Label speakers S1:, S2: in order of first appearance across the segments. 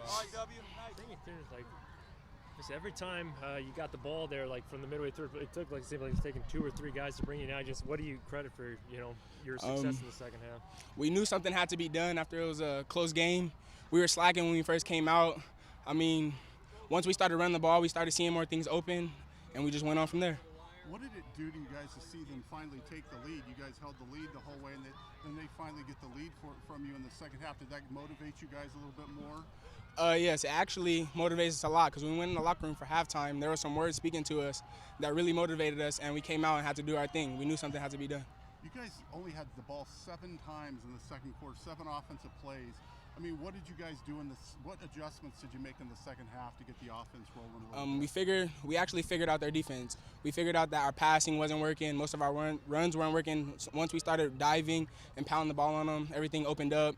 S1: thing is, like, just every time you got the ball there, like from the midway through, it took like it seemed like it's taking 2 or 3 guys to bring you down. Just what do you credit for your success in the second half?
S2: We knew something had to be done after it was a close game. We were slacking when we first came out. I mean, once we started running the ball, we started seeing more things open, and we just went on from there.
S3: What did it do to you guys to see them finally take the lead? You guys held the lead the whole way, and then they finally get the lead from you in the second half. Did that motivate you guys a little bit more?
S2: Yes, it actually motivates us a lot because when we went in the locker room for halftime, there were some words speaking to us that really motivated us, and we came out and had to do our thing. We knew something had to be done.
S3: You guys only had the ball 7 times in the second quarter, 7 offensive plays. I mean, what did you guys do in this? What adjustments did you make in the second half to get the offense rolling?
S2: We actually figured out their defense. We figured out that our passing wasn't working. Most of our runs weren't working. Once we started diving and pounding the ball on them, everything opened up,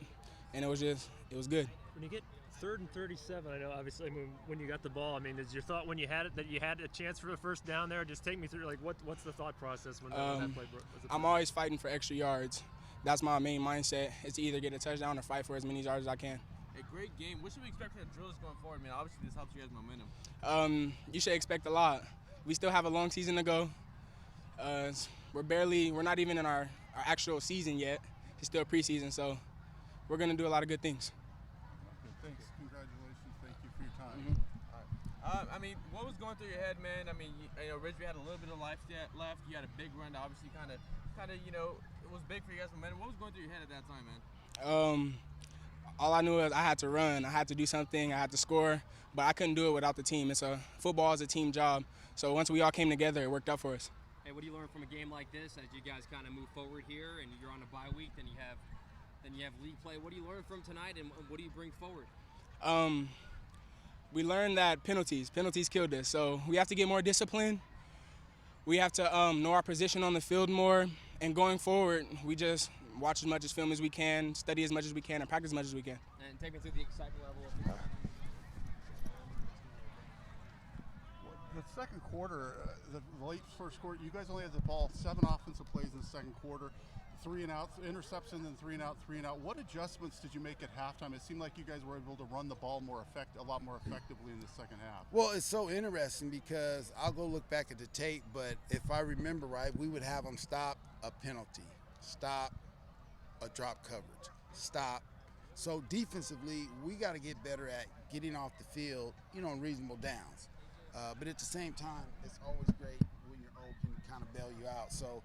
S2: and it was good.
S1: When you get 3rd and 37, I know obviously when you got the ball, I mean, is your thought when you had it that you had a chance for the first down there? Just take me through, like, what's the thought process when that play was
S2: I'm always fighting for extra yards. That's my main mindset, is to either get a touchdown or fight for as many yards as I can.
S4: A great game. What should we expect from the Drillers going forward? I mean, obviously this helps you guys' momentum.
S2: You should expect a lot. We still have a long season to go. We're not even in our actual season yet. It's still preseason, so we're going to do a lot of good things.
S3: Thanks. Congratulations. Thank you for your time.
S4: Mm-hmm. I mean, what was going through your head, man? I mean, Ridgeview had a little bit of life left. You had a big run, obviously, kind of, it was big for you guys' momentum. What was going through your head at that time, man?
S2: All I knew was I had to run. I had to do something. I had to score, but I couldn't do it without the team. Football is a team job. So once we all came together, it worked out for us.
S5: Hey, what do you learn from a game like this as you guys kind of move forward here and you're on a bye week? Then you have league play. What do you learn from tonight, and what do you bring forward?
S2: We learned that penalties killed us. So we have to get more discipline. We have to know our position on the field more. And going forward, we just watch as much as film as we can, study as much as we can, and practice as much as we can.
S5: And take me through the excitement level of the game.
S3: The second quarter, the late first quarter, you guys only had the ball 7 offensive plays in the second quarter, 3 and outs, interception, then 3 and out, 3 and out. What adjustments did you make at halftime? It seemed like you guys were able to run the ball a lot more effectively in the second half.
S6: Well, it's so interesting because I'll go look back at the tape, but if I remember right, we would have them stop a penalty, stop a drop coverage, stop. So defensively, we got to get better at getting off the field, in reasonable downs. But at the same time, it's always great when your O can kind of bail you out. So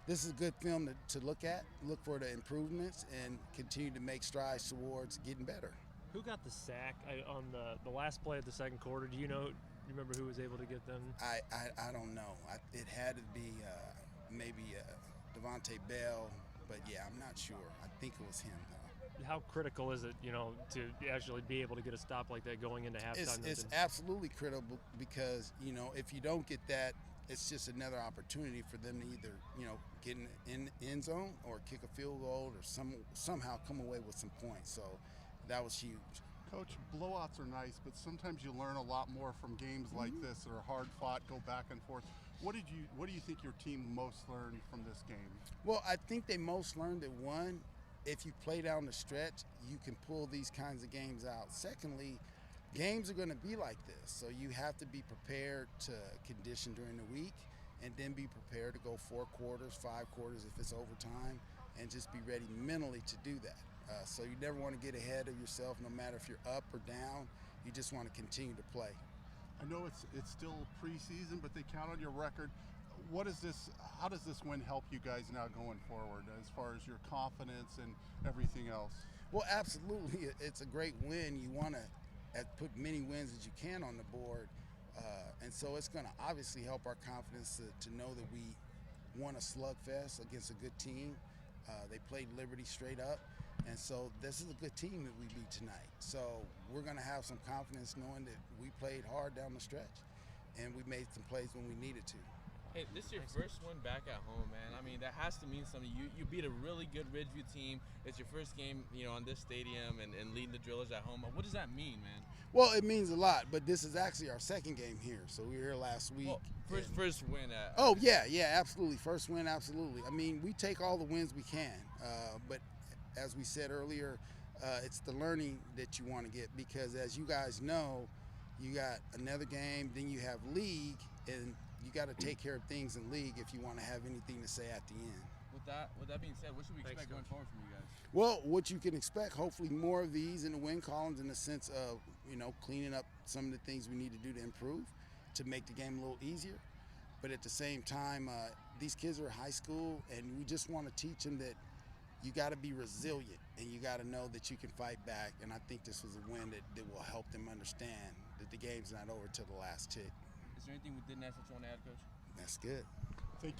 S6: this is a good film to look at, look for the improvements, and continue to make strides towards getting better.
S1: Who got the sack on the last play of the second quarter? Do you remember who was able to get them?
S6: I don't know. It had to be maybe Devontae Bell, but yeah, I'm not sure. I think it was him, though.
S1: How critical is it, to actually be able to get a stop like that going into halftime?
S6: It's absolutely critical because, if you don't get that, it's just another opportunity for them to either, get in end zone or kick a field goal or somehow come away with some points. So that was huge.
S3: Coach, blowouts are nice, but sometimes you learn a lot more from games like this that are hard fought, go back and forth. What do you think your team most learned from this game?
S6: Well, I think they most learned that, one, if you play down the stretch, you can pull these kinds of games out. Secondly, games are going to be like this, so you have to be prepared to condition during the week and then be prepared to go 4 quarters, 5 quarters if it's overtime, and just be ready mentally to do that. So you never want to get ahead of yourself, no matter if you're up or down. You just want to continue to play.
S3: I know it's still preseason, but they count on your record. How does this win help you guys now going forward as far as your confidence and everything else?
S6: Well, absolutely. It's a great win. You want to put many wins as you can on the board. And so it's going to obviously help our confidence to know that we won a slugfest against a good team. They played Liberty straight up. And so this is a good team that we beat tonight. So we're going to have some confidence knowing that we played hard down the stretch and we made some plays when we needed to.
S4: Hey, this is your first win back at home, man. I mean, that has to mean something. You beat a really good Ridgeview team. It's your first game, on this stadium and leading the Drillers at home. What does that mean, man?
S6: Well, it means a lot, but this is actually our second game here. So we were here last week.
S4: Well, first win at.
S6: Oh, yeah, absolutely. First win, absolutely. I mean, we take all the wins we can. But as we said earlier, it's the learning that you want to get, because as you guys know, you got another game, then you have league, and you got to take care of things in league if you want to have anything to say at the end.
S4: With that being said, what should we expect going forward from you guys?
S6: Well, what you can expect, hopefully more of these in the win columns, in the sense of, cleaning up some of the things we need to do to improve, to make the game a little easier. But at the same time, these kids are high school, and we just want to teach them that you got to be resilient, and you got to know that you can fight back. And I think this was a win that will help them understand that the game's not over till the last tick.
S4: Is there anything we didn't ask that you want to add, Coach?
S6: That's good.